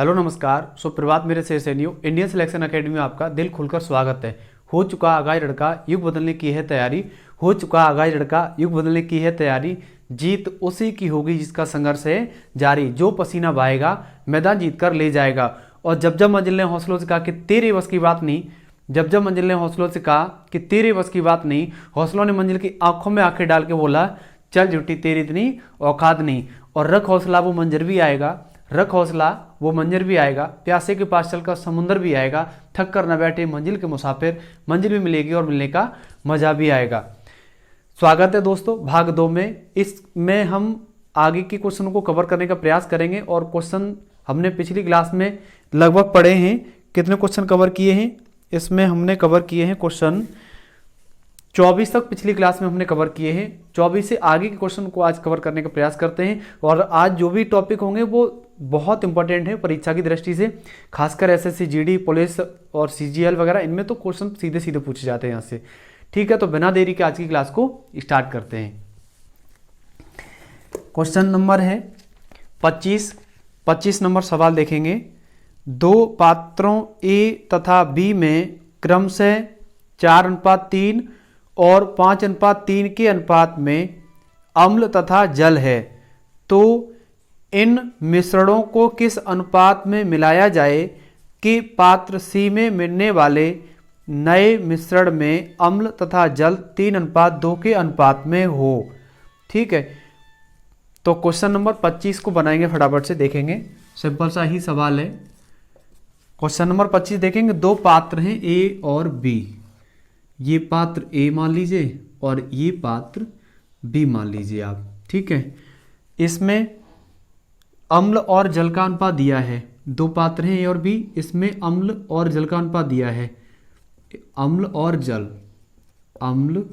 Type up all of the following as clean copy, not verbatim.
Hello नमस्कार सुप्रभात मेरे शेर सैनियों। इंडियन सिलेक्शन एकेडमी में आपका दिल खुलकर स्वागत है। हो चुका आगाज लड़का युग बदलने की है तैयारी, हो चुका आगाज लड़का युग बदलने की है तैयारी। जीत उसी की होगी जिसका संघर्ष है जारी, जो पसीना बहाएगा मैदान जीत कर ले जाएगा। और जब जब मंजिल ने हौसलों से कहा कि तेरे बस की बात नहीं, जब जब मंजिल ने हौसलों से कहा कि तेरे बस की बात नहीं, हौसलों ने मंजिल की आंखों में आंखें डाल के बोला चल झूठी तेरी इतनी औकात नहीं। और रख हौसला वो मंजर भी आएगा, रख हौसला वो मंजर भी आएगा, प्यासे के पास चलकर समुंदर भी आएगा। थक कर न बैठे मंजिल के मुसाफिर, मंजिल भी मिलेगी और मिलने का मजा भी आएगा। स्वागत है दोस्तों भाग 2 में। इसमें हम आगे के क्वेश्चन को कवर करने का प्रयास करेंगे। और क्वेश्चन हमने पिछली क्लास में लगभग पढ़े हैं। कितने क्वेश्चन कवर किए हैं इसमें? हमने कवर किए हैं क्वेश्चन 24 तक पिछली क्लास में हमने कवर किए हैं। 24 से आगे के क्वेश्चन को आज कवर करने का प्रयास करते हैं। और आज जो भी टॉपिक होंगे वो बहुत इंपॉर्टेंट है परीक्षा की दृष्टि से, खासकर एसएससी जीडी पुलिस और सीजीएल वगैरह, इनमें तो क्वेश्चन सीधे सीधे पूछे जाते हैं यहाँ से। ठीक है, तो बिना देरी के आज की क्लास को स्टार्ट करते हैं। क्वेश्चन नंबर है 25 नंबर सवाल देखेंगे। दो पात्रों ए तथा बी में क्रमशः 4:3 और 5:3 के अनुपात में अम्ल तथा जल है, तो इन मिश्रणों को किस अनुपात में मिलाया जाए कि पात्र सी में मिलने वाले नए मिश्रण में अम्ल तथा जल 3:2 के अनुपात में हो। ठीक है, तो क्वेश्चन नंबर 25 को बनाएंगे, फटाफट से देखेंगे। सिंपल सा ही सवाल है। क्वेश्चन नंबर 25 देखेंगे। दो पात्र हैं ए और बी। ये पात्र ए मान लीजिए और ये पात्र बी मान लीजिए आप। ठीक है, इसमें अम्ल और जल का अनुपात दिया है। दो पात्र हैं ए और बी, इसमें अम्ल और जल का अनुपात दिया है। अम्ल और जल, अम्ल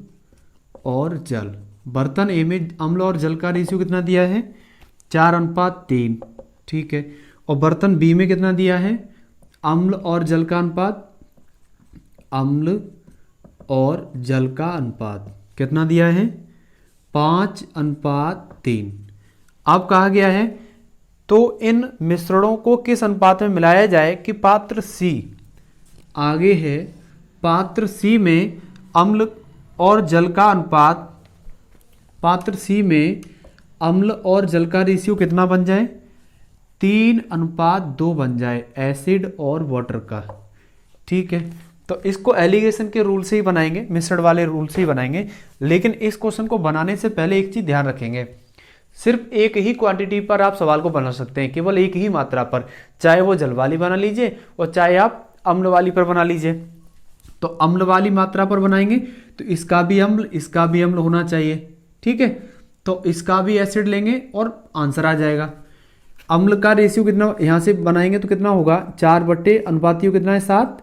और जल। बर्तन ए में अम्ल और जल का रेशियो कितना दिया है? 4:3। ठीक है, और बर्तन बी में कितना दिया है? अम्ल और जल का अनुपात, अम्ल और जल का अनुपात कितना दिया है? 5:3। अब कहा गया है तो इन मिश्रणों को किस अनुपात में मिलाया जाए कि पात्र सी, आगे है पात्र सी में अम्ल और जल का अनुपात, पात्र सी में अम्ल और जल का रेशियो कितना बन जाए? 3:2 बन जाए, एसिड और वाटर का। ठीक है, तो इसको एलिगेशन के रूल से ही बनाएंगे, मिश्रण वाले रूल से ही बनाएंगे। लेकिन इस क्वेश्चन को बनाने से पहले एक चीज ध्यान रखेंगे, सिर्फ एक ही क्वांटिटी पर आप सवाल को बना सकते हैं, केवल एक ही मात्रा पर, चाहे वो जल वाली बना लीजिए और चाहे आप अम्ल वाली पर बना लीजिए। तो अम्ल वाली मात्रा पर बनाएंगे तो इसका भी अम्ल, इसका भी अम्ल होना चाहिए। ठीक है, तो इसका भी एसिड लेंगे और आंसर आ जाएगा। अम्ल का रेशियो कितना यहां से बनाएंगे तो कितना होगा? 4/अनुपातियों कितना है? 7।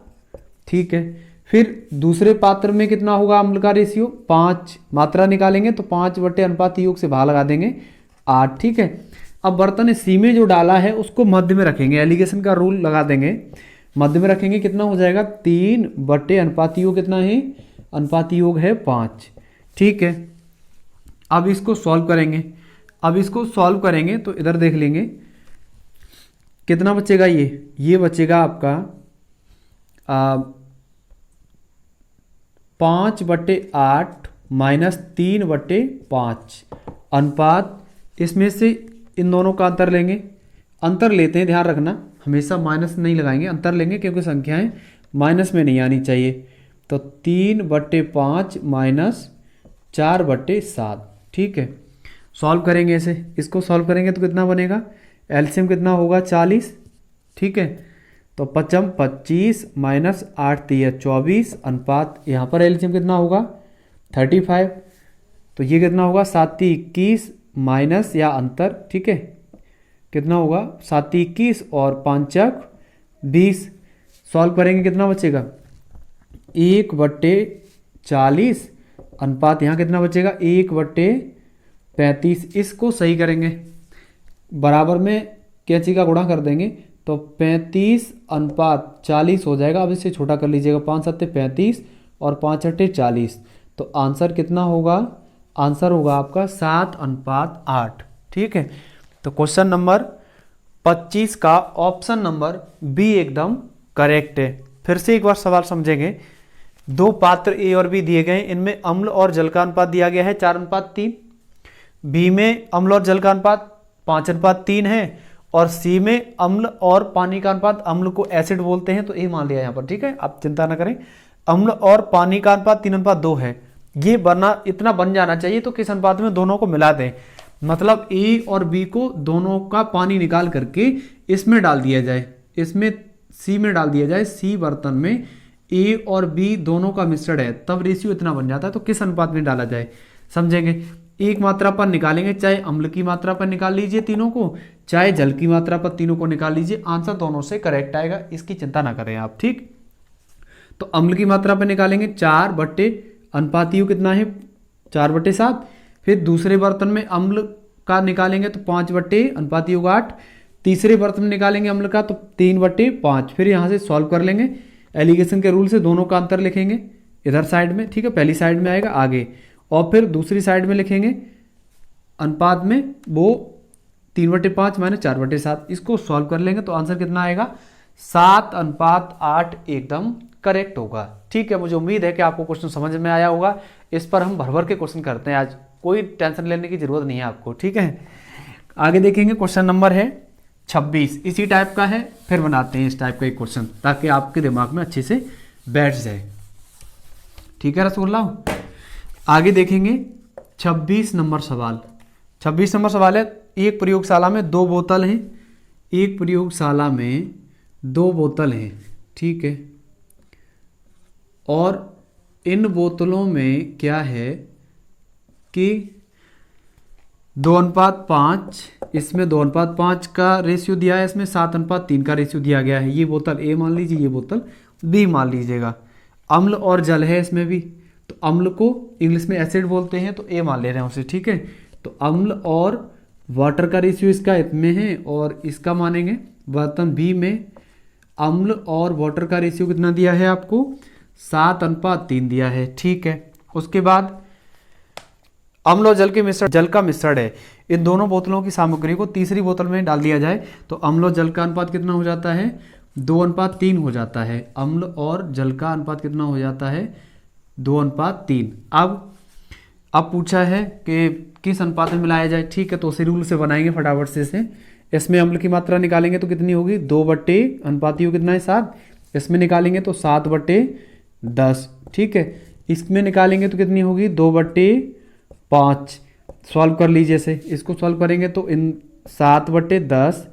ठीक है, फिर दूसरे पात्र में कितना होगा अम्ल का रेशियो? 5। मात्रा निकालेंगे तो 5/अनुपात से भाग लगा देंगे 8। ठीक है, अब बर्तन सी में जो डाला है उसको मध्य में रखेंगे, एलिगेशन का रूल लगा देंगे, मध्य में रखेंगे। कितना हो जाएगा? 3/अनुपात कितना है? अनुपात है 5। ठीक है, अब इसको सॉल्व करेंगे। अब इसको सॉल्व करेंगे तो इधर देख लेंगे कितना बचेगा। ये बचेगा आपका 5/8 माइनस 3/5 अनुपात। इसमें से इन दोनों का अंतर लेंगे, अंतर लेते हैं, ध्यान रखना हमेशा माइनस नहीं लगाएंगे, अंतर लेंगे क्योंकि संख्याएं माइनस में नहीं आनी चाहिए। तो 3/5 माइनस 4/7। ठीक है, सॉल्व करेंगे इसे, इसको सॉल्व करेंगे तो कितना बनेगा? एलसीएम कितना होगा? 40। ठीक है, तो 5 25 माइनस 8 24 अनुपात, यहाँ पर एलसीएम कितना होगा? 35। तो ये कितना होगा? 7 21 माइनस या अंतर, ठीक है, कितना होगा? 7 21 और 5 20। सॉल्व करेंगे कितना बचेगा? 1/40 अनुपात, यहाँ कितना बचेगा? 1/35। इसको सही करेंगे, बराबर में कैंची का गुणा कर देंगे तो 35:40 हो जाएगा। अब इसे छोटा कर लीजिएगा, 5 7 35 और 5 8 40। तो आंसर कितना होगा? आंसर होगा आपका 7:8। ठीक है, तो क्वेश्चन नंबर 25 का ऑप्शन नंबर बी एकदम करेक्ट है। फिर से एक बार सवाल समझेंगे। दो पात्र ए और बी दिए गए, इनमें अम्ल और जल का अनुपात दिया गया है 4:3। बी में अम्ल और जल का अनुपात 5:3 है, और सी में अम्ल और पानी का अनुपात, अम्ल को एसिड बोलते हैं तो ए मान लिया यहाँ पर, ठीक है, आप चिंता ना करें। अम्ल और पानी का अनुपात 3:2 है। ये इतना बन जाना चाहिए। तो किस अनुपात में दोनों को मिला दें, मतलब ए और बी को दोनों का पानी निकाल करके इसमें डाल दिया जाए, इसमें सी में डाल दिया जाए। सी बर्तन में ए और बी दोनों का मिश्रण है, तब रेशियो इतना बन जाता है। तो किस अनुपात में डाला जाए समझेंगे। एक मात्रा पर निकालेंगे, चाहे अम्ल की मात्रा पर निकाल लीजिए तीनों को, चाहे जल की मात्रा पर तीनों को निकाल लीजिए, आंसर दोनों से करेक्ट आएगा, इसकी चिंता ना करें आप, ठीक। तो अम्ल की मात्रा पर निकालेंगे 4 अनुपात यू कितना है 4/7। फिर दूसरे बर्तन में अम्ल का निकालेंगे तो 5 अनुपात योग 8। तीसरे बर्तन में निकालेंगे अम्ल का तो 3/5। फिर यहाँ से सॉल्व कर लेंगे, एलिगेशन के रूल से दोनों का अंतर लिखेंगे इधर साइड में, ठीक है, पहली साइड में आएगा आगे, और फिर दूसरी साइड में लिखेंगे अनुपात में वो 3/5 - 4/7। इसको सॉल्व कर लेंगे तो आंसर कितना आएगा 7:8 एकदम करेक्ट होगा, ठीक है। मुझे उम्मीद है कि आपको क्वेश्चन समझ में आया होगा। इस पर हम भर भर के क्वेश्चन करते हैं आज, कोई टेंशन लेने की जरूरत नहीं है आपको, ठीक है। आगे देखेंगे, क्वेश्चन नंबर है 26, इसी टाइप का है, फिर बनाते हैं इस टाइप का एक क्वेश्चन ताकि आपके दिमाग में अच्छे से बैठ जाए, ठीक है रसगुल्ला। आगे देखेंगे 26 नंबर सवाल। 26 नंबर सवाल है, एक प्रयोगशाला में 2 बोतल हैं, एक प्रयोगशाला में 2 बोतल हैं, ठीक है, और इन बोतलों में क्या है कि 2:5, इसमें 2:5 का रेशियो दिया है, इसमें 7:3 का रेशियो दिया गया है। ये बोतल ए मान लीजिए, ये बोतल बी मान लीजिएगा। अम्ल और जल है इसमें भी, तो अम्ल को इंग्लिश में एसिड बोलते हैं तो ए मान ले रहे हैं उसे, ठीक है। तो अम्ल और वाटर का रेशियो इसका इतने हैं, और इसका मानेंगे बर्तन बी में अम्ल और वाटर का रेशियो कितना दिया है आपको 7:3 दिया है, ठीक है। उसके बाद अम्ल और जल के मिश्रण, जल का मिश्रण है, इन दोनों बोतलों की सामग्री को तीसरी बोतल में डाल दिया जाए तो अम्ल और जल का अनुपात कितना हो जाता है 2:3 हो जाता है। अम्ल और जल का अनुपात कितना हो जाता है 2:3। अब पूछा है कि किस अनुपात में मिलाया जाए, ठीक है, तो उसी रूल से बनाएंगे फटाफट से इसे। इसमें अम्ल की मात्रा निकालेंगे तो कितनी होगी 2 अनुपात यू कितना है 7, इसमें निकालेंगे तो 7/10, ठीक है। इसमें निकालेंगे तो कितनी होगी 2/5। सॉल्व कर लीजिए इसे, इसको सॉल्व करेंगे तो इन 7/10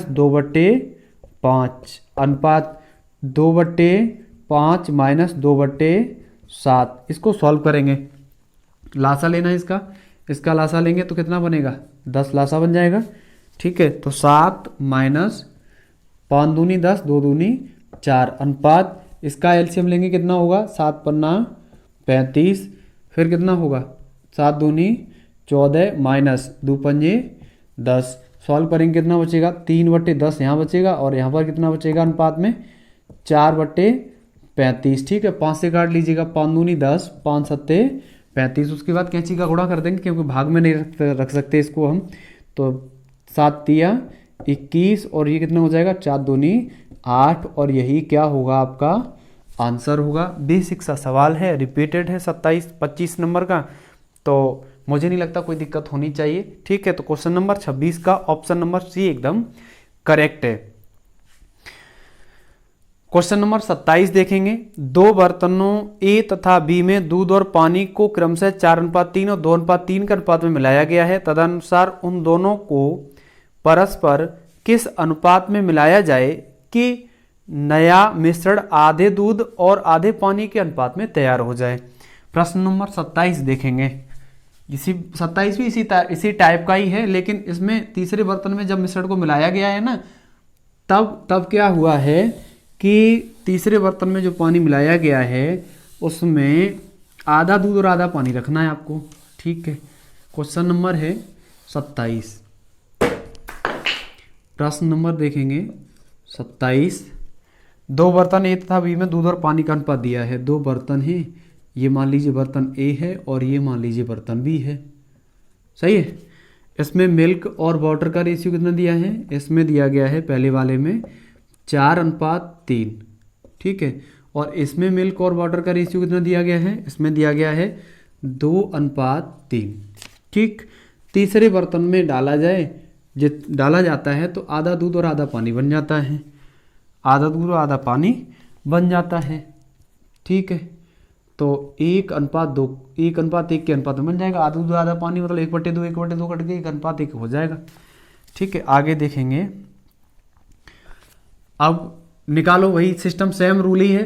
- 2/5 अनुपात 2/5 - 2/7, इसको सॉल्व करेंगे। लासा लेना है इसका लासा लेंगे तो कितना बनेगा 10 लासा बन जाएगा, ठीक है। तो 7 - 5 दूनी 10, 2 दूनी 4 अनुपात, इसका एलसीएम लेंगे कितना होगा 7 पन्ना 35, फिर कितना होगा 7 दूनी 14 माइनस 2 पंजे 10। सॉल्व करेंगे कितना बचेगा 3/10 यहाँ बचेगा, और यहाँ पर कितना बचेगा अनुपात में 4/35, ठीक है। 5 से काट लीजिएगा, 5 दूनी 10, 5 सत्ते 35। उसके बाद कैंची का गुणा कर देंगे क्योंकि भाग में नहीं रख सकते इसको हम, तो 7 तिया 21, और ये कितना हो जाएगा 4 दूनी 8, और यही क्या होगा आपका आंसर होगा। बेसिक सा सवाल है, रिपीटेड है 25 नंबर का, तो मुझे नहीं लगता कोई दिक्कत होनी चाहिए, ठीक है। तो क्वेश्चन नंबर 26 का ऑप्शन नंबर सी एकदम करेक्ट है। क्वेश्चन नंबर 27 देखेंगे, 2 बर्तनों ए तथा बी में दूध और पानी को क्रमशः 4:3 और 2:3 के अनुपात में मिलाया गया है। तदनुसार उन दोनों को परस्पर किस अनुपात में मिलाया जाए कि नया मिश्रण आधे दूध और आधे पानी के अनुपात में तैयार हो जाए। प्रश्न नंबर 27 देखेंगे, 27 भी इसी टाइप का ही है, लेकिन इसमें तीसरे बर्तन में जब मिश्रण को मिलाया गया है ना, तब क्या हुआ है कि तीसरे बर्तन में जो पानी मिलाया गया है उसमें आधा दूध और आधा पानी रखना है आपको, ठीक है। क्वेश्चन नंबर है 27। प्रश्न नंबर देखेंगे 27, 2 बर्तन ए तथा बी में दूध और पानी का अनुपात दिया है। 2 बर्तन हैं, ये मान लीजिए बर्तन ए है और ये मान लीजिए बर्तन बी है, सही है। इसमें मिल्क और वाटर का रेशियो कितना दिया है, इसमें दिया गया है पहले वाले में 4:3, ठीक है। और इसमें मिल्क और वाटर का रेशियो कितना दिया गया है, इसमें दिया गया है 2:3, ठीक। तीसरे बर्तन में डाला जाता है तो आधा दूध और आधा पानी बन जाता है, आधा दूध और आधा पानी बन जाता है, ठीक है। तो 1:2, 1:1 के अनुपात में बन जाएगा। आधा दूध आधा पानी मतलब 1/2, 1/2 कट के 1:1 हो जाएगा, ठीक है। आगे देखेंगे, अब निकालो, वही सिस्टम सेम रूल ही है,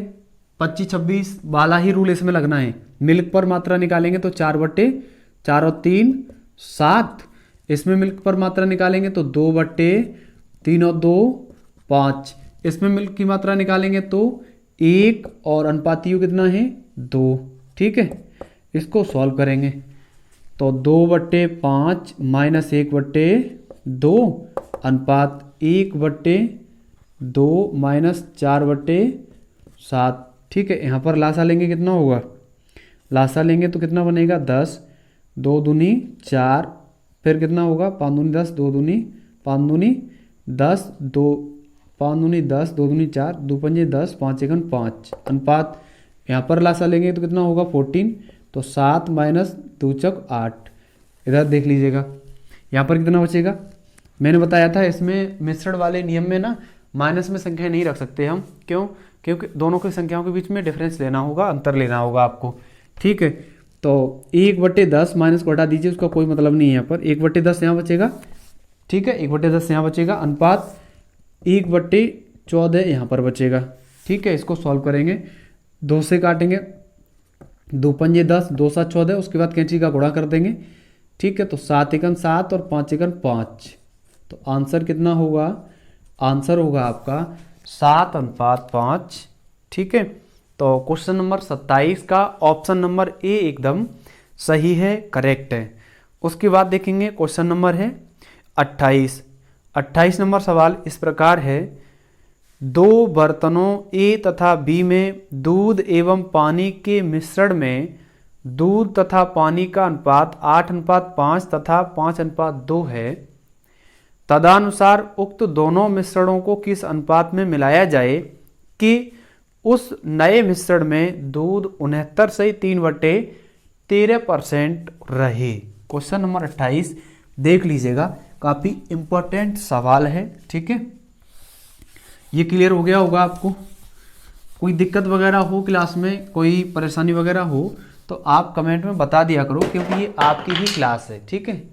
25-26 वाला ही रूल इसमें लगना है। मिल्क पर मात्रा निकालेंगे तो 4/4 और 3 7, इसमें मिल्क पर मात्रा निकालेंगे तो 2/3 और 2 5, इसमें मिल्क की मात्रा निकालेंगे तो 1 और अनुपातियों कितना है 2, ठीक है। इसको सॉल्व करेंगे तो 2/5 माइनस 1/2 अनुपात 1/2 माइनस 4/7, ठीक है। यहाँ पर लासा लेंगे कितना होगा, लासा लेंगे तो कितना बनेगा 10, 2 दूनी 4, फिर कितना होगा 5 दूनी 10, 2 दूनी 5 दूनी 10, 2 5 दूनी 10, 2 दूनी 4, 2 पंजे 10, 5 एकन 5, अनुपात यहाँ पर लासा लेंगे तो कितना होगा 14, तो 7 माइनस 2 चौक 8। इधर देख लीजिएगा यहाँ पर कितना बचेगा, मैंने बताया था इसमें मिश्रण वाले नियम में ना माइनस में संख्या नहीं रख सकते हम, क्यों, क्योंकि दोनों की संख्याओं के बीच में डिफरेंस लेना होगा, अंतर लेना होगा आपको, ठीक है। तो 1/10 माइनस को हटा दीजिए, उसका कोई मतलब नहीं है यहाँ पर, 1/10 यहाँ बचेगा, ठीक है, 1/10 यहाँ बचेगा, अनुपात 1/14 यहाँ पर बचेगा, ठीक है। इसको सॉल्व करेंगे, 2 से काटेंगे, 2 पंजे 10, 2 7 14, उसके बाद कैंची का गुणा कर देंगे, ठीक है। तो 7 एकन 7 और 5 एकन 5, तो आंसर कितना होगा, आंसर होगा आपका 7:5, ठीक है। तो क्वेश्चन नंबर 27 का ऑप्शन नंबर ए एकदम सही है, करेक्ट है। उसके बाद देखेंगे क्वेश्चन नंबर है 28 नंबर सवाल इस प्रकार है, 2 बर्तनों ए तथा बी में दूध एवं पानी के मिश्रण में दूध तथा पानी का अनुपात 8:5 तथा 5:2 है। तदनुसार उक्त दोनों मिश्रणों को किस अनुपात में मिलाया जाए कि उस नए मिश्रण में दूध 69 से 3/13% रहे। क्वेश्चन नंबर 28 देख लीजिएगा, काफी इंपॉर्टेंट सवाल है, ठीक है। ये क्लियर हो गया होगा आपको। कोई दिक्कत वगैरह हो क्लास में, कोई परेशानी वगैरह हो तो आप कमेंट में बता दिया करो, क्योंकि ये आपकी ही क्लास है, ठीक है।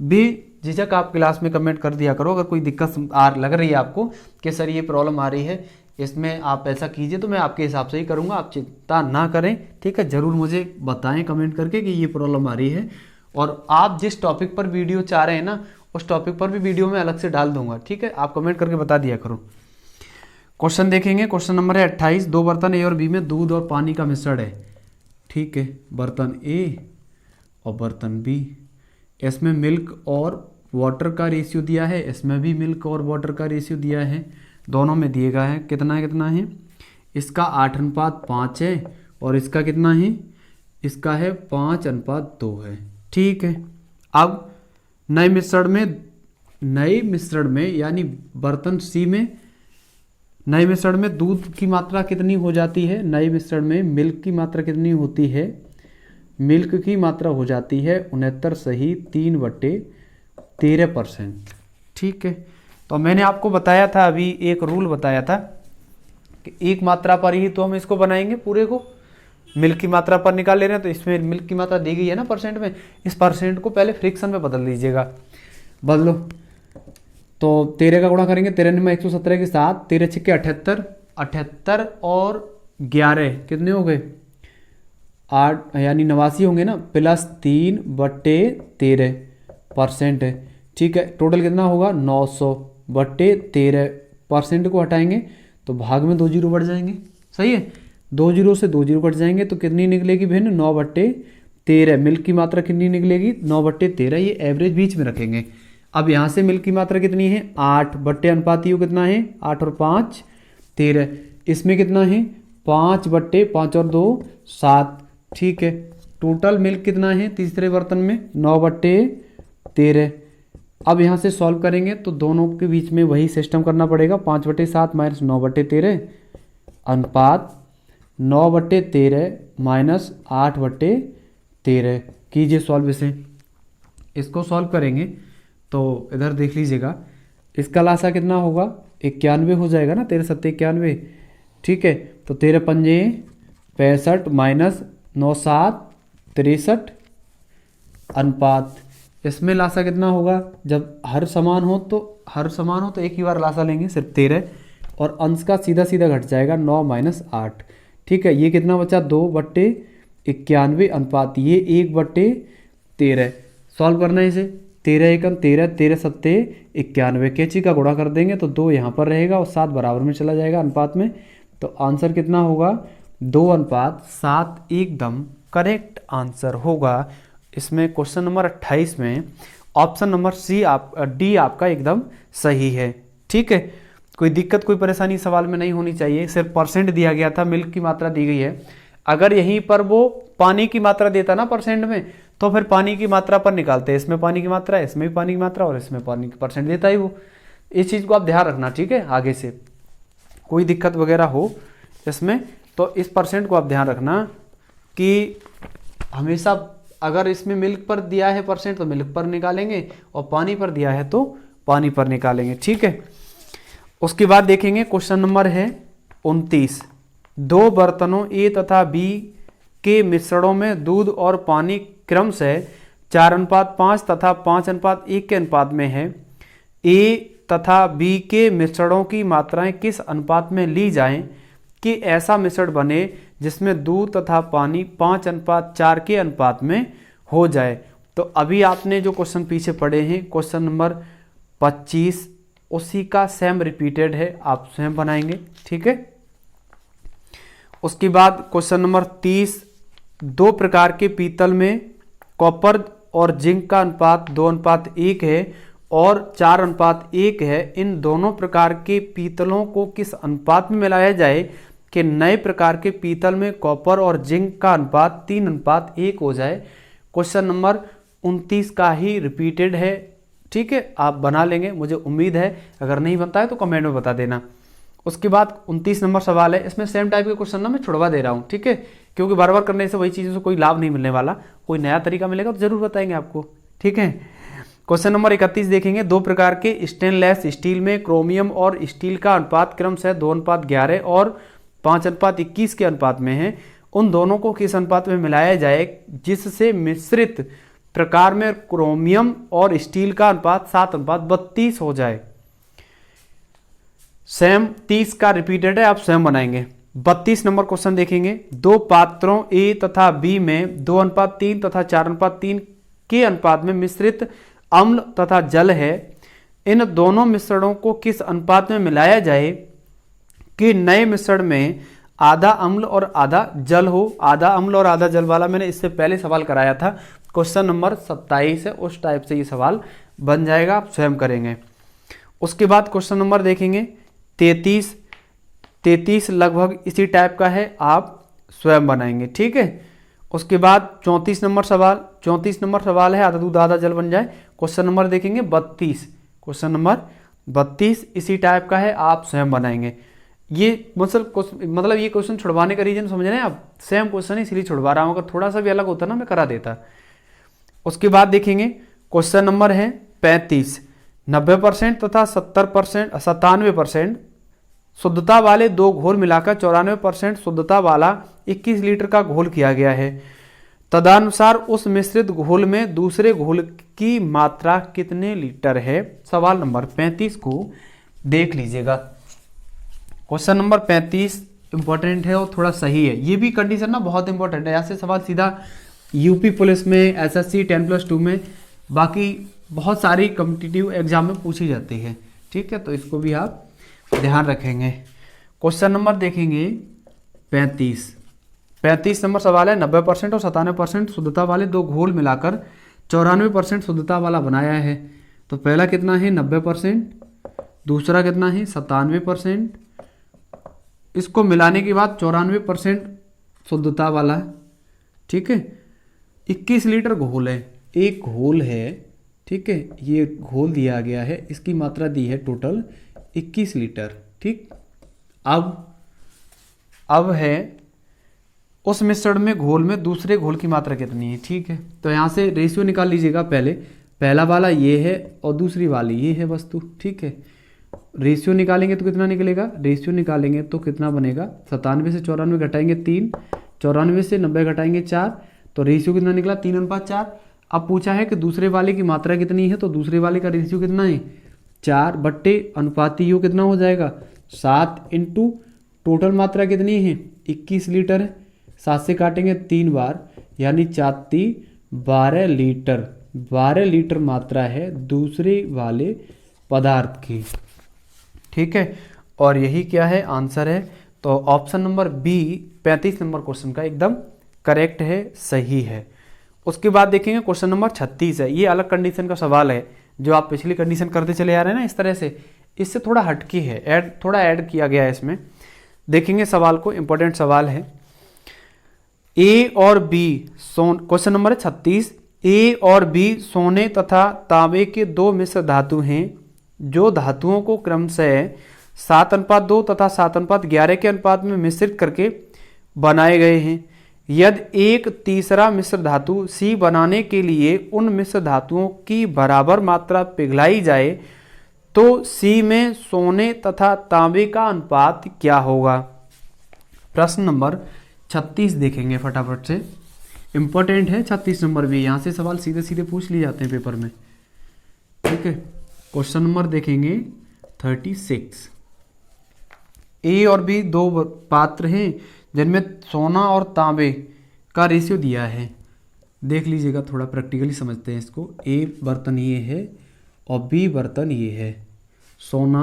बेझिझक आप क्लास में कमेंट कर दिया करो, अगर कोई दिक्कत लग रही है आपको कि सर ये प्रॉब्लम आ रही है, इसमें आप ऐसा कीजिए, तो मैं आपके हिसाब से ही करूँगा, आप चिंता ना करें, ठीक है। ज़रूर मुझे बताएं कमेंट करके कि ये प्रॉब्लम आ रही है, और आप जिस टॉपिक पर वीडियो चाह रहे हैं ना, उस टॉपिक पर भी वीडियो में अलग से डाल दूंगा, ठीक है। आप कमेंट करके बता दिया करो। क्वेश्चन देखेंगे, क्वेश्चन नंबर है 28, 2 बर्तन ए और बी में दूध और पानी का मिश्रण है, ठीक है। बर्तन ए और बर्तन बी, इसमें मिल्क और वाटर का रेशियो दिया है, इसमें भी मिल्क और वाटर का रेशियो दिया है, दोनों में दिए गए हैं। कितना है, इसका 8:5 है और इसका कितना है, इसका है 5:2 है, ठीक है। अब नए मिश्रण में यानी बर्तन सी में नए मिश्रण में दूध की मात्रा कितनी हो जाती है, नए मिश्रण में मिल्क की मात्रा कितनी होती है, मिल्क की मात्रा हो जाती है 69 सही 3/13%, ठीक है। तो मैंने आपको बताया था, अभी एक रूल बताया था कि एक मात्रा पर ही तो हम इसको बनाएंगे, पूरे को मिल्क की मात्रा पर निकाल ले रहे हैं, तो इसमें मिल्क की मात्रा दी गई है ना परसेंट में, इस परसेंट को पहले फ्रिक्शन में बदल दीजिएगा, बदलो। तो 13 का गुणा करेंगे, 13 में 117 के साथ, 13 छिक्के 78, 78 और 11 कितने हो गए 8, यानी 89 होंगे ना, प्लस 3/13% है, ठीक है। टोटल कितना होगा 900/13%, को हटाएंगे तो भाग में 2 जीरो बढ़ जाएंगे, सही है। 2 जीरो से 2 जीरो कट जाएंगे तो कितनी निकलेगी भिन्न 9/13। मिल्क की मात्रा कितनी निकलेगी 9/13, ये एवरेज बीच में रखेंगे। अब यहाँ से मिल्क की मात्रा कितनी है 8/अनुपातियों कितना है 8 और 5 13, इसमें कितना है 5/5 और 2 7, ठीक है। टोटल मिल्क कितना है तीसरे बर्तन में 9/13, अब यहाँ से सॉल्व करेंगे तो दोनों के बीच में वही सिस्टम करना पड़ेगा। 5/7 माइनस 9/13 अनुपात 9/13 माइनस 8/13। कीजिए सॉल्व इसे। इसको सॉल्व करेंगे तो इधर देख लीजिएगा, इसका लासा कितना होगा, 91 हो जाएगा ना, 13 7 91। ठीक है, तो 13 पंजे 65 माइनस 9 7 63 अनुपात, इसमें लासा कितना होगा, जब हर समान हो तो एक ही बार लासा लेंगे सिर्फ 13, और अंश का सीधा सीधा घट जाएगा 9 माइनस 8। ठीक है, ये कितना बचा 2/91 अनुपात ये 1/13। सॉल्व करना है इसे, 13 एकम 13 13 सत्ते 91, कैंची का गुणा कर देंगे तो 2 यहाँ पर रहेगा और 7 बराबर में चला जाएगा अनुपात में। तो आंसर कितना होगा 2:7 एकदम करेक्ट आंसर होगा। इसमें क्वेश्चन नंबर 28 में ऑप्शन नंबर डी आपका एकदम सही है। ठीक है, कोई दिक्कत कोई परेशानी सवाल में नहीं होनी चाहिए। सिर्फ परसेंट दिया गया था, मिल्क की मात्रा दी गई है। अगर यहीं पर वो पानी की मात्रा देता ना परसेंट में, तो फिर पानी की मात्रा पर निकालते, इसमें पानी की मात्रा है, इसमें भी पानी की मात्रा और इसमें पानी की परसेंट देता ही वो। इस चीज़ को आप ध्यान रखना। ठीक है, आगे से कोई दिक्कत वगैरह हो इसमें तो इस परसेंट को आप ध्यान रखना कि हमेशा अगर इसमें मिल्क पर दिया है परसेंट तो मिल्क पर निकालेंगे और पानी पर दिया है तो पानी पर निकालेंगे। ठीक है, उसके बाद देखेंगे क्वेश्चन नंबर है 29। दो बर्तनों ए तथा बी के मिश्रणों में दूध और पानी क्रमशः 4:5 तथा 5:1 के अनुपात में है। ए तथा बी के मिश्रणों की मात्राएं किस अनुपात में ली जाएं कि ऐसा मिश्रण बने जिसमें दूध तथा पानी 5:4 के अनुपात में हो जाए। तो अभी आपने जो क्वेश्चन पीछे पढ़े हैं क्वेश्चन नंबर 25 उसी का सेम रिपीटेड है, आप स्वयं बनाएंगे। ठीक है, उसके बाद क्वेश्चन नंबर 30। दो प्रकार के पीतल में कॉपर और जिंक का अनुपात 2:1 है और 4:1 है। इन दोनों प्रकार के पीतलों को किस अनुपात में मिलाया जाए कि नए प्रकार के पीतल में कॉपर और जिंक का अनुपात 3:1 हो जाए। क्वेश्चन नंबर 29 का ही रिपीटेड है। ठीक है, आप बना लेंगे, मुझे उम्मीद है। अगर नहीं बनता है तो कमेंट में बता देना। उसके बाद 29 नंबर सवाल है, इसमें सेम टाइप के क्वेश्चन ना मैं छुड़वा दे रहा हूँ। ठीक है, क्योंकि बार बार करने से वही चीज़ों से कोई लाभ नहीं मिलने वाला। कोई नया तरीका मिलेगा तो जरूर बताएंगे आपको। ठीक है, क्वेश्चन नंबर 31 देखेंगे। दो प्रकार के स्टेनलेस स्टील में क्रोमियम और स्टील का अनुपात क्रमशः 2:11 और 5:21 के अनुपात में है। उन दोनों को किस अनुपात में मिलाया जाए जिससे मिश्रित प्रकार में क्रोमियम और स्टील का अनुपात 7:32 हो जाए। सेम 30 का रिपीटेड है, आप स्वयं बनाएंगे। 32 नंबर क्वेश्चन देखेंगे। दो पात्रों ए तथा बी में 2:3 तथा 4:3 के अनुपात में मिश्रित अम्ल तथा जल है। इन दोनों मिश्रणों को किस अनुपात में मिलाया जाए कि नए मिश्रण में आधा अम्ल और आधा जल हो। आधा अम्ल और आधा जल वाला मैंने इससे पहले सवाल कराया था, क्वेश्चन नंबर 27 है, उस टाइप से ये सवाल बन जाएगा, आप स्वयं करेंगे। उसके बाद क्वेश्चन नंबर देखेंगे 33 लगभग इसी टाइप का है, आप स्वयं बनाएंगे। ठीक है, उसके बाद 34 नंबर सवाल है, आधा दूध आधा जल बन जाए। क्वेश्चन नंबर देखेंगे 32, क्वेश्चन नंबर 32 इसी टाइप का है, आप स्वयं बनाएंगे। ये मतलब ये क्वेश्चन छुड़वाने का रीजन समझ रहे हैं आप, सेम क्वेश्चन है इसलिए छुड़वा रहा हूं। अगर थोड़ा सा भी अलग होता ना मैं करा देता। उसके बाद देखेंगे क्वेश्चन नंबर है 35। 90% तथा 97% शुद्धता वाले दो घोल मिलाकर 94% शुद्धता वाला 21 लीटर का घोल किया गया है। तदनुसार उस मिश्रित घोल में दूसरे घोल की मात्रा कितने लीटर है। सवाल नंबर 35 को देख लीजिएगा। क्वेश्चन नंबर 35 इंपॉर्टेंट है और थोड़ा सही है। ये भी कंडीशन ना बहुत इंपॉर्टेंट है। ऐसे सवाल सीधा यूपी पुलिस में, एसएससी 10+2 में, बाकी बहुत सारी कॉम्पिटिटिव एग्जाम में पूछी जाती है। ठीक है, तो इसको भी आप ध्यान रखेंगे। क्वेश्चन नंबर देखेंगे 35 नंबर सवाल है। 90% और 97% शुद्धता वाले दो घोल मिलाकर 94% शुद्धता वाला बनाया है। तो पहला कितना है 90%, दूसरा कितना है 97%, इसको मिलाने के बाद 94% शुद्धता वाला। ठीक है, 21 लीटर घोल है, एक घोल है। ठीक है, ये घोल दिया गया है, इसकी मात्रा दी है टोटल 21 लीटर। ठीक, अब है उस मिश्रण में घोल में दूसरे घोल की मात्रा कितनी है। ठीक है, तो यहाँ से रेशियो निकाल लीजिएगा। पहला वाला ये है और दूसरी वाली ये है वस्तु। ठीक है, रेशियो निकालेंगे तो कितना निकलेगा, रेशियो निकालेंगे तो कितना बनेगा, 97 से 94 घटाएंगे 3, 94 से 90 घटाएंगे 4, तो रेशियो कितना निकला 3:4। अब पूछा है कि दूसरे वाले की मात्रा कितनी है, तो दूसरे वाले का रेशियो कितना है 4 बट्टे अनुपाती योग कितना हो जाएगा 7 इंटू टोटल मात्रा कितनी है 21 लीटर है। 7 से काटेंगे 3 बार, यानी 12 लीटर। 12 लीटर मात्रा है दूसरे वाले पदार्थ की। ठीक है, और यही क्या है आंसर है। तो option number B 35 number question का एकदम करेक्ट है, सही है। उसके बाद देखेंगे क्वेश्चन नंबर 36 है। ये अलग कंडीशन का सवाल है, जो आप पिछली कंडीशन करते चले आ रहे हैं ना इस तरह से, इससे थोड़ा हटके है, थोड़ा ऐड किया गया है इसमें। देखेंगे सवाल को, इंपॉर्टेंट सवाल है। ए और बी क्वेश्चन नंबर 36, ए और बी सोने तथा तांबे के दो मिश्र धातु हैं, जो धातुओं को क्रमशः 7:2 तथा 7:11 के अनुपात में मिश्रित करके बनाए गए हैं। यदि एक तीसरा मिश्र धातु सी बनाने के लिए उन मिश्र धातुओं की बराबर मात्रा पिघलाई जाए तो सी में सोने तथा तांबे का अनुपात क्या होगा। प्रश्न नंबर 36 देखेंगे फटाफट से, इंपॉर्टेंट है 36 नंबर भी, यहाँ से सवाल सीधे सीधे पूछ लिए जाते हैं पेपर में। ठीक है, क्वेश्चन नंबर देखेंगे 36। ए और बी दो पात्र हैं जिनमें सोना और तांबे का रेशियो दिया है। देख लीजिएगा, थोड़ा प्रैक्टिकली समझते हैं इसको। ए बर्तन ये है और बी बर्तन ये है। सोना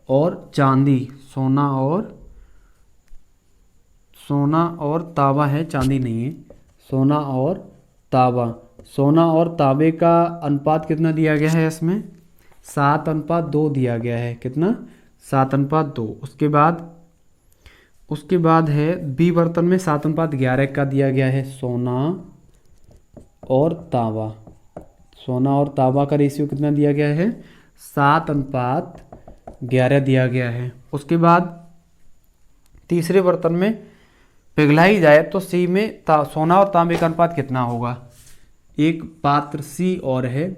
और चांदी, सोना और तांबा है, चांदी नहीं है। सोना और तांबे का अनुपात कितना दिया गया है इसमें 7:2 दिया गया है। कितना 7:2। उसके बाद है बी बर्तन में 7:11 का दिया गया है। सोना और तांबा का रेशियो कितना दिया गया है 7:11 दिया गया है। उसके बाद तीसरे बर्तन में पिघलाई जाए तो सी में सोना और तांबे का अनुपात कितना होगा। एक पात्र सी और है,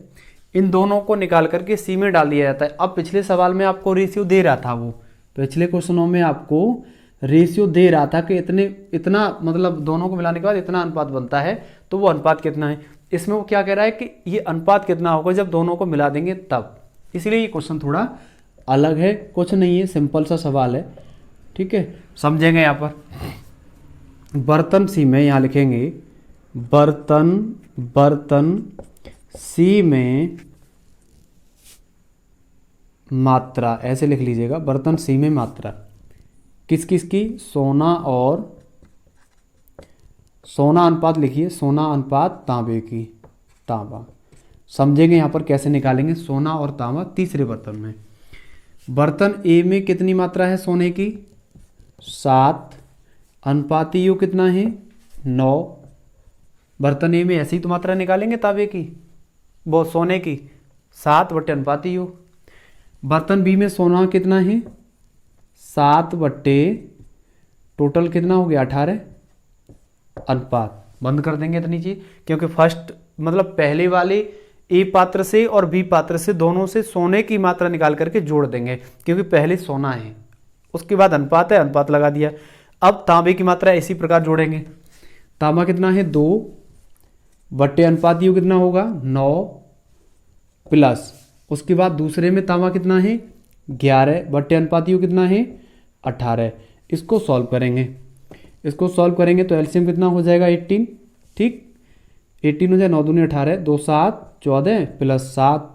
इन दोनों को निकाल करके सी में डाल दिया जाता है। अब पिछले सवाल में आपको रेशियो दे रहा था, वो पिछले क्वेश्चनों में आपको रेशियो दे रहा था कि इतना मतलब दोनों को मिलाने के बाद इतना अनुपात बनता है, तो वो अनुपात कितना है। इसमें वो क्या कह रहा है कि ये अनुपात कितना होगा जब दोनों को मिला देंगे तब। इसलिए ये क्वेश्चन थोड़ा अलग है, कुछ नहीं है, सिंपल सा सवाल है। ठीक है, समझेंगे। यहाँ पर बर्तन सी में यहाँ लिखेंगे बर्तन सी में मात्रा, ऐसे लिख लीजिएगा। बर्तन सी में मात्रा किस किस की, सोना अनुपात लिखिए, सोना अनुपात तांबे की, तांबा। समझेंगे यहाँ पर कैसे निकालेंगे सोना और तांबा तीसरे बर्तन में। बर्तन ए में कितनी मात्रा है सोने की 7, अनुपाती योग कितना है 9। बर्तन ए में ऐसी तो मात्रा निकालेंगे तांबे की, वो सोने की 7 बट्टे अनुपाती योग। बर्तन बी में सोना कितना है 7 बट्टे टोटल कितना हो गया 18 अनुपात। बंद कर देंगे इतनी चीज, क्योंकि फर्स्ट मतलब पहले वाले ए पात्र से और बी पात्र से दोनों से सोने की मात्रा निकाल करके जोड़ देंगे, क्योंकि पहले सोना है, उसके बाद अनुपात है, अनुपात लगा दिया। अब तांबे की मात्रा इसी प्रकार जोड़ेंगे। तांबा कितना है 2 बट्टे अनुपात योग कितना होगा 9 प्लस, उसके बाद दूसरे में तांबा कितना है 11 बट्टे अनुपात योग कितना है 18। इसको सॉल्व करेंगे तो एलसीएम कितना हो जाएगा 18। ठीक, 18 हो जाए 9 दूनी 18, 2 7 14 प्लस 7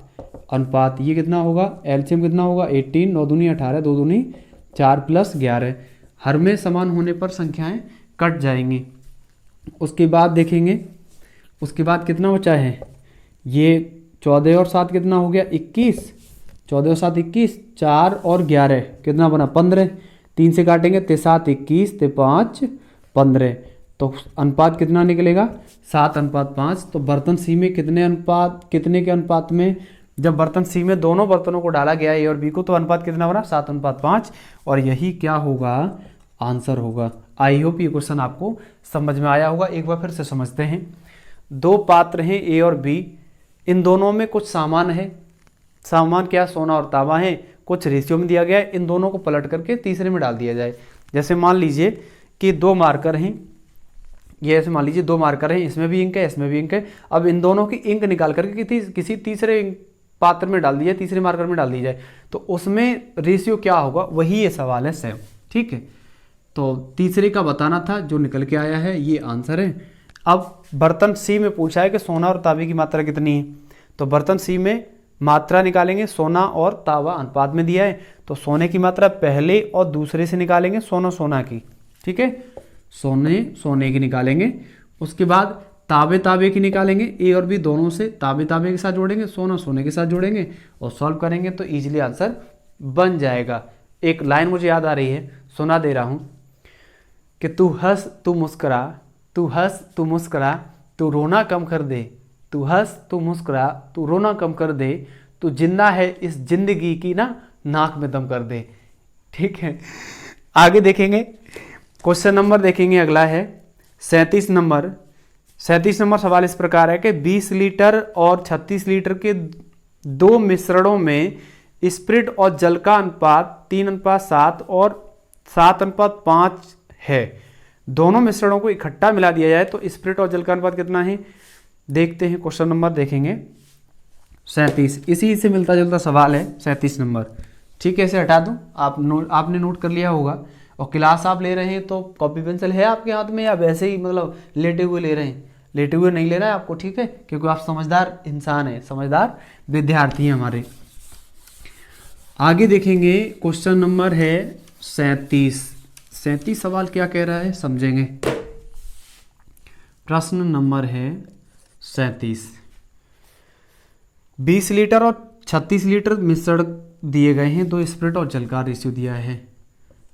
अनुपात ये कितना होगा, एलसीएम कितना होगा 18, 9 दूनी 18, 2 दूनी 4 प्लस 11। हर में समान होने पर संख्याएं कट जाएंगी। उसके बाद देखेंगे, उसके बाद कितना बचा है, ये 14 और 7 कितना हो गया 21, 14 और 7 21, 4 और 11 कितना बना 15, 3 से काटेंगे ते 7 21 ते 5 15, तो अनुपात कितना निकलेगा 7:5। तो बर्तन सी में कितने के अनुपात में, जब बर्तन सी में दोनों बर्तनों को डाला गया ए और बी को, तो अनुपात कितना बना, 7:5। और यही क्या होगा, आंसर होगा। आई होप ये क्वेश्चन आपको समझ में आया होगा। एक बार फिर से समझते हैं। दो पात्र हैं ए और बी, इन दोनों में कुछ सामान है। सामान क्या, सोना और तांबा है, कुछ रेशियो में दिया गया है। इन दोनों को पलट करके तीसरे में डाल दिया जाए। जैसे मान लीजिए कि 2 मार्कर हैं, ये ऐसे मान लीजिए 2 मार्कर हैं, इसमें भी इंक है, इसमें भी इंक है। अब इन दोनों की इंक निकाल करके किसी तीसरे पात्र में डाल दी जाए, तीसरे मार्कर में डाल दी जाए, तो उसमें रेशियो क्या होगा, वही ये सवाल है सेम। ठीक है, तो तीसरे का बताना था, जो निकल के आया है ये आंसर है। अब बर्तन सी में पूछा है कि सोना और तांबे की मात्रा कितनी है, तो बर्तन सी में मात्रा निकालेंगे, सोना और तांबा अनुपात में दिया है, तो सोने की मात्रा पहले और दूसरे से निकालेंगे, सोना की। ठीक है, सोने की निकालेंगे। उसके बाद तांबे की निकालेंगे, ए और बी दोनों से तांबे के साथ जोड़ेंगे, सोने के साथ जोड़ेंगे और सॉल्व करेंगे, तो इजीली आंसर बन जाएगा। एक लाइन मुझे याद आ रही है, सुना दे रहा हूं कि तू हंस तू मुस्कुरा, तू हंस तू मुस्कुरा, तू रोना कम कर दे, तू हंस तू मुस्कुरा, तू रोना कम कर दे, तू जिंदा है इस जिंदगी की ना, नाक में दम कर दे। ठीक है, आगे देखेंगे, क्वेश्चन नंबर देखेंगे, अगला है 37 नंबर। 37 नंबर सवाल इस प्रकार है कि 20 लीटर और 36 लीटर के दो मिश्रणों में स्प्रिट और जल का अनुपात 3:7 और 7:5 है। दोनों मिश्रणों को इकट्ठा मिला दिया जाए तो स्प्रिट और जल का अनुपात कितना है, देखते हैं। क्वेश्चन नंबर देखेंगे 37, इसी से मिलता जुलता सवाल है 37 नंबर। ठीक है, इसे हटा दूं, आपने नोट कर लिया होगा। और क्लास आप ले रहे हैं तो कॉपी पेंसिल है आपके हाथ में, या वैसे ही मतलब लेटे हुए ले रहे हैं? लेटे हुए नहीं ले रहा है आपको, ठीक है, क्योंकि आप समझदार इंसान हैं, समझदार विद्यार्थी हैं हमारे। आगे देखेंगे, क्वेश्चन नंबर है 37 सवाल क्या कह रहा है समझेंगे। प्रश्न नंबर है 37। 20 लीटर और 36 लीटर मिश्रण दिए गए हैं, दो स्प्रिट और जल का रेशियो दिया है,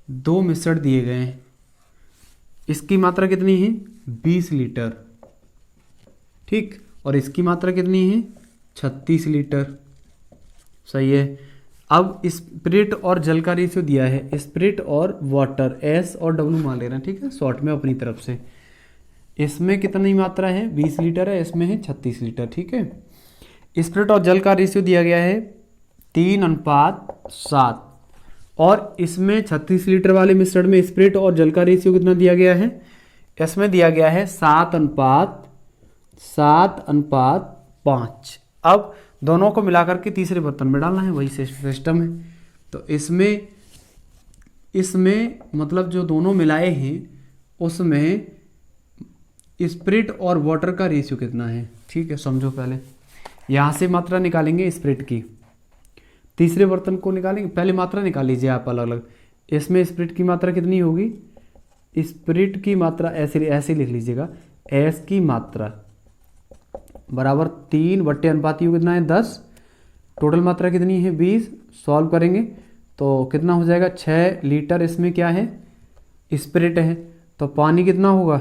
दो मिश्रण दिए गए हैं, इसकी मात्रा कितनी है 20 लीटर, ठीक, और इसकी मात्रा कितनी है 36 लीटर, सही है। अब स्प्रिट और जल का रेशियो दिया है, स्प्रिट और वाटर S और W मान ले रहे हैं, ठीक है, शॉर्ट में अपनी तरफ से। इसमें कितनी मात्रा है 20 लीटर है, इसमें है 36 लीटर, ठीक है। स्प्रिट और जल का रेशियो दिया गया है 3:7 और इसमें 36 लीटर वाले मिश्रण में स्प्रिट और जल का रेशियो कितना दिया गया है, इसमें दिया गया है 7:5। अब दोनों को मिलाकर के तीसरे बर्तन में डालना है, वही सिस्टम है। तो इसमें मतलब जो दोनों मिलाए हैं उसमें स्प्रिट और वाटर का रेशियो कितना है, ठीक है, समझो। पहले यहाँ से मात्रा निकालेंगे स्प्रिट की, तीसरे बर्तन को निकालेंगे, पहले मात्रा निकाल लीजिए आप अलग अलग। इसमें स्प्रिट की मात्रा कितनी होगी, स्प्रिट की मात्रा ऐसे लिख लीजिएगा, S की मात्रा बराबर 3/अनुपात कितना है 10, टोटल मात्रा कितनी है 20, सॉल्व करेंगे तो कितना हो जाएगा 6 लीटर। इसमें क्या है स्प्रिट है, तो पानी कितना होगा,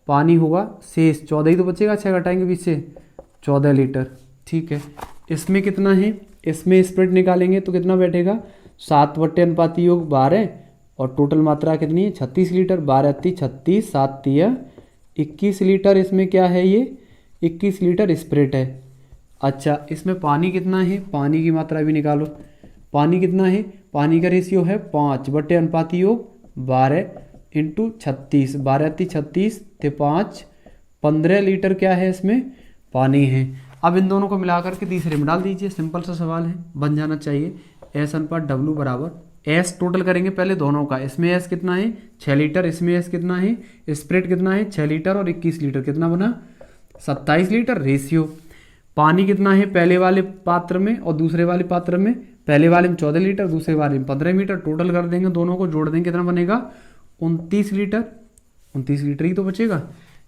पानी होगा शेष 14 ही तो बचेगा, 6 घटाएंगे 20 से 14 लीटर, ठीक है। इसमें कितना है, इसमें स्प्रिट निकालेंगे तो कितना बैठेगा 7/अनुपात 12 और टोटल मात्रा कितनी है 36 लीटर, 12×36, 7×21 लीटर। इसमें क्या है ये 21 लीटर स्प्रिट है। अच्छा, इसमें पानी कितना है, पानी की मात्रा भी निकालो, पानी कितना है, पानी का रेशियो है 5/अनुपात 12 × 36, 12×36 थे 5, 15 लीटर क्या है इसमें पानी है। अब इन दोनों को मिलाकर के तीसरे में डाल दीजिए, सिंपल सा सवाल है, बन जाना चाहिए। S/W बराबर S टोटल करेंगे पहले दोनों का, इसमें S कितना है 6 लीटर, इसमें S कितना है, स्प्रिट कितना है 6 लीटर और 21 लीटर, कितना बना 27 लीटर। रेशियो पानी कितना है पहले वाले पात्र में और दूसरे वाले पात्र में, पहले वाले में 14 लीटर, दूसरे वाले में 15 लीटर, टोटल कर देंगे, दोनों को जोड़ देंगे, कितना बनेगा 29 लीटर, 29 लीटर ही तो बचेगा,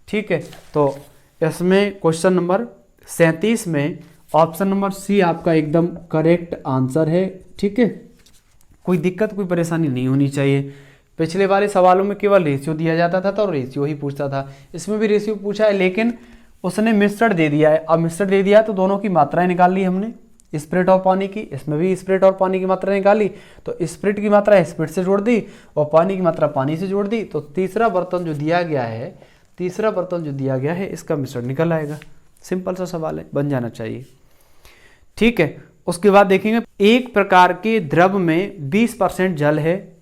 ठीक है। तो इसमें क्वेश्चन नंबर 37 में ऑप्शन नंबर C आपका एकदम करेक्ट आंसर है, ठीक है। कोई दिक्कत कोई परेशानी नहीं होनी चाहिए, पिछले वाले सवालों में केवल रेशियो दिया जाता था तो रेशियो ही पूछता था, इसमें भी रेशियो पूछा है, लेकिन उसने मिश्रण दे दिया है। अब मिश्रण दे दिया है तो दोनों की मात्राएं निकाल ली हमने, स्पिरिट और पानी की, इसमें भी स्पिरिट और पानी की मात्रा निकाली, तो स्पिरिट की मात्रा स्पिरिट से जोड़ दी और पानी की मात्रा पानी से जोड़ दी, तो तीसरा बर्तन जो दिया गया है इसका मिश्रण निकल आएगा। सिंपल सा सवाल है, बन जाना चाहिए। ठीक है, उसके बाद देखेंगे एक प्रकार के द्रव में 20% जल है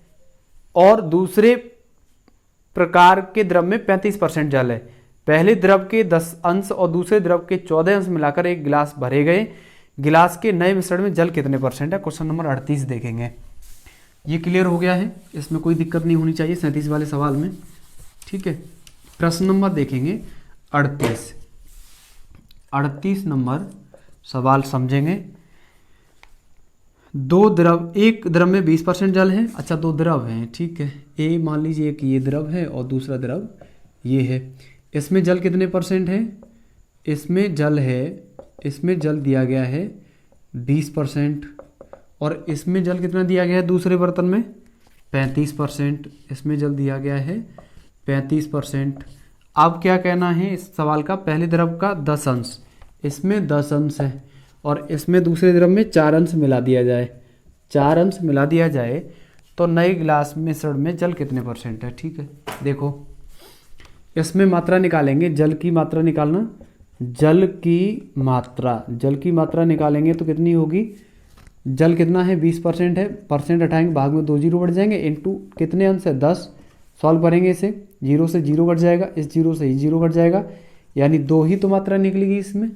और दूसरे प्रकार के द्रव में 35% जल है। पहले द्रव के 10 अंश और दूसरे द्रव के 14 अंश मिलाकर एक गिलास भरे गए, गिलास के नए मिश्रण में जल कितने परसेंट है? क्वेश्चन नंबर 38 देखेंगे। ये क्लियर हो गया है, इसमें कोई दिक्कत नहीं होनी चाहिए 37 वाले सवाल में। ठीक है, प्रश्न नंबर देखेंगे 38 नंबर सवाल समझेंगे। एक द्रव में 20% जल है। अच्छा, दो द्रव हैं, ठीक है, ए मान लीजिए कि ये द्रव है और दूसरा द्रव ये है। इसमें जल कितने परसेंट है? इसमें जल दिया गया है 20% और इसमें जल कितना दिया गया है दूसरे बर्तन में? 35%। इसमें जल दिया गया है 35%। अब क्या कहना है इस सवाल का? पहले द्रव का 10 अंश, इसमें 10 अंश है और इसमें दूसरे द्रव में 4 अंश मिला दिया जाए तो नए गिलास मिश्रण में जल कितने परसेंट है? ठीक है, देखो इसमें मात्रा निकालेंगे, जल की मात्रा निकालना, जल की मात्रा निकालेंगे तो कितनी होगी? जल कितना है? 20% है, परसेंट हटाएंगे, भाग में 2 जीरो बढ़ जाएंगे, इनटू कितने अंश है? 10। सॉल्व करेंगे इसे, 0 से 0 घट जाएगा, इस 0 से ही 0 घट जाएगा, यानी 2 ही तो मात्रा निकलेगी इसमें।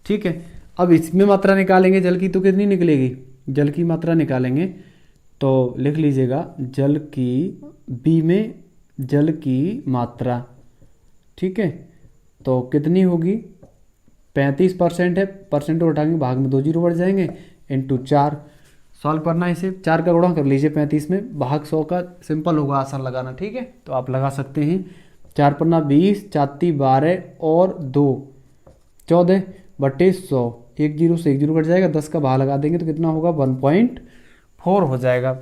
ठीक है, अब इसमें मात्रा निकालेंगे जल की तो कितनी निकलेगी? जल की मात्रा निकालेंगे तो लिख लीजिएगा जल की, बी में जल की मात्रा, ठीक है, तो कितनी होगी? 35% है, परसेंट को उठाएंगे, भाग में 2 जीरो बढ़ जाएंगे, इंटू 4। सॉल्व करना है इसे, 4 का गुणा कर लीजिए 35 में, भाग 100 का सिंपल होगा आसान लगाना। ठीक है, तो आप लगा सकते हैं। 4 पन्ना 20, 4 12 और 2 14 बटे 100, 1 जीरो से 1 जीरो कट जाएगा, 10 का भाग लगा देंगे तो कितना होगा? 1.4 हो जाएगा।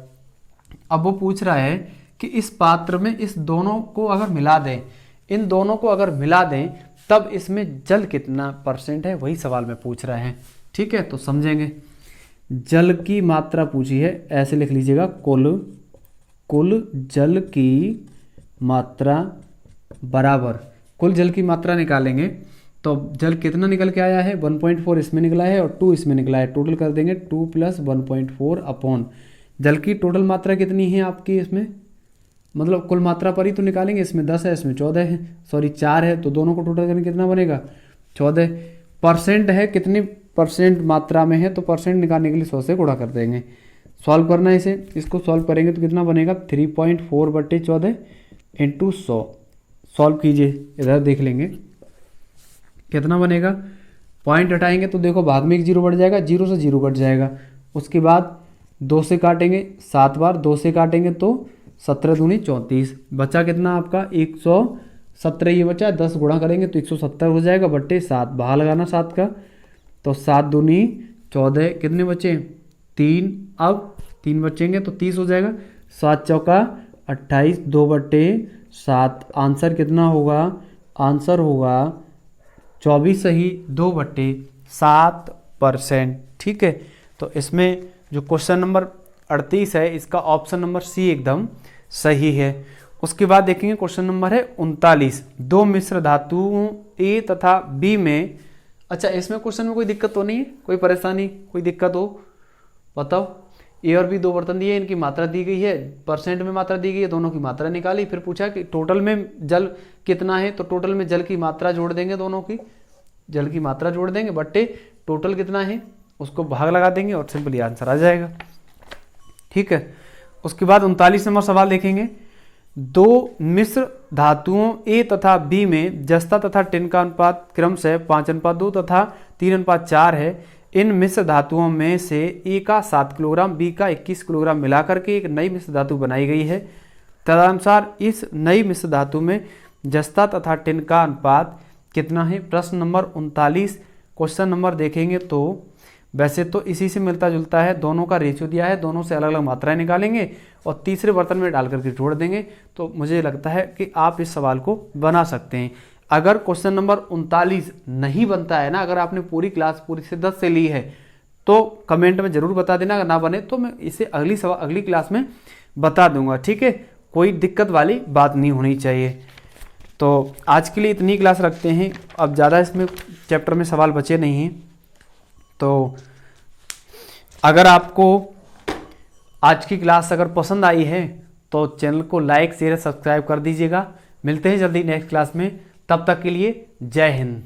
अब वो पूछ रहा है कि इस पात्र में इस दोनों को अगर मिला दें, इन दोनों को अगर मिला दें तब इसमें जल कितना परसेंट है, वही सवाल में पूछ रहा है। ठीक है, तो समझेंगे। जल की मात्रा पूछी है, ऐसे लिख लीजिएगा, कुल जल की मात्रा बराबर, कुल जल की मात्रा निकालेंगे तो जल कितना निकल के आया है? 1.4 इसमें निकला है और 2 इसमें निकला है, टोटल कर देंगे 2 + 1.4 अपॉन जल की टोटल मात्रा कितनी है आपकी इसमें, मतलब कुल मात्रा पर ही तो निकालेंगे। इसमें 10 है, इसमें 14 है, सॉरी 4 है, तो दोनों को टोटल करेंगे कितना बनेगा? 14। परसेंट है, कितने परसेंट मात्रा में है, तो परसेंट निकालने के लिए 100 से गुणा कर देंगे। सॉल्व करना है इसे, इसको सॉल्व करेंगे तो कितना बनेगा? 3.4 बटे 14 इंटू 100। सॉल्व कीजिए, इधर देख लेंगे कितना बनेगा। पॉइंट हटाएंगे तो देखो भाग में 1 जीरो बढ़ जाएगा, 0 से 0 कट जाएगा। उसके बाद 2 से काटेंगे 7 बार, 2 से काटेंगे तो 17 दूनी 34, बचा कितना आपका? 117 ये बचा, 10 गुणा करेंगे तो 170 हो जाएगा बट्टे 7, भाग लगाना 7 का, तो 7 दूनी 14, कितने बचे? 3। अब 3 बचेंगे तो 30 हो जाएगा, 7 चौका 28, 2 बट्टे 7। आंसर कितना होगा? आंसर होगा 24 सही 2 बट्टे 7%। ठीक है, तो इसमें जो क्वेश्चन नंबर 38 है इसका ऑप्शन नंबर सी एकदम सही है। उसके बाद देखेंगे क्वेश्चन नंबर है 39, 2 मिश्र धातुओं ए तथा बी में। अच्छा, इसमें क्वेश्चन में कोई दिक्कत तो नहीं है, कोई परेशानी, कोई दिक्कत हो बताओ। ए और बी 2 बर्तन दिए, इनकी मात्रा दी गई है, परसेंट में मात्रा दी गई है, दोनों की मात्रा निकाली, फिर पूछा कि टोटल में जल कितना है, तो टोटल में जल की मात्रा जोड़ देंगे, दोनों की जल की मात्रा जोड़ देंगे बट्टे टोटल कितना है उसको भाग लगा देंगे और सिंपली आंसर आ जाएगा। ठीक है, उसके बाद 39 नंबर सवाल देखेंगे। 2 मिश्र धातुओं ए तथा बी में जस्ता तथा टिन का अनुपात क्रमशः 5:2 तथा 3:4 है। इन मिश्र धातुओं में से ए का 7 किलोग्राम, बी का 21 किलोग्राम मिलाकर के एक नई मिश्र धातु बनाई गई है। तदनुसार इस नई मिश्र धातु में जस्ता तथा टिन का अनुपात कितना है? प्रश्न नंबर 39 क्वेश्चन नंबर देखेंगे तो वैसे तो इसी से मिलता जुलता है, दोनों का रेशियो दिया है, दोनों से अलग अलग मात्राएं निकालेंगे और तीसरे बर्तन में डाल करके जोड़ देंगे। तो मुझे लगता है कि आप इस सवाल को बना सकते हैं। अगर क्वेश्चन नंबर 39 नहीं बनता है ना, अगर आपने पूरी क्लास पूरी से 10 से ली है तो कमेंट में जरूर बता देना, अगर ना बने तो मैं इसे अगली क्लास में बता दूंगा, ठीक है। कोई दिक्कत वाली बात नहीं होनी चाहिए। तो आज के लिए इतनी क्लास रखते हैं, अब ज़्यादा इसमें चैप्टर में सवाल बचे नहीं हैं। तो अगर आपको आज की क्लास अगर पसंद आई है तो चैनल को लाइक शेयर सब्सक्राइब कर दीजिएगा। मिलते हैं जल्दी नेक्स्ट क्लास में, तब तक के लिए जय हिंद।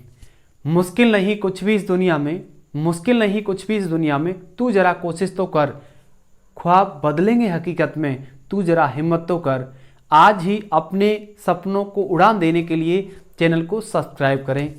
मुश्किल नहीं कुछ भी इस दुनिया में, मुश्किल नहीं कुछ भी इस दुनिया में, तू जरा कोशिश तो कर, ख्वाब बदलेंगे हकीकत में, तू जरा हिम्मत तो कर। आज ही अपने सपनों को उड़ान देने के लिए चैनल को सब्सक्राइब करें।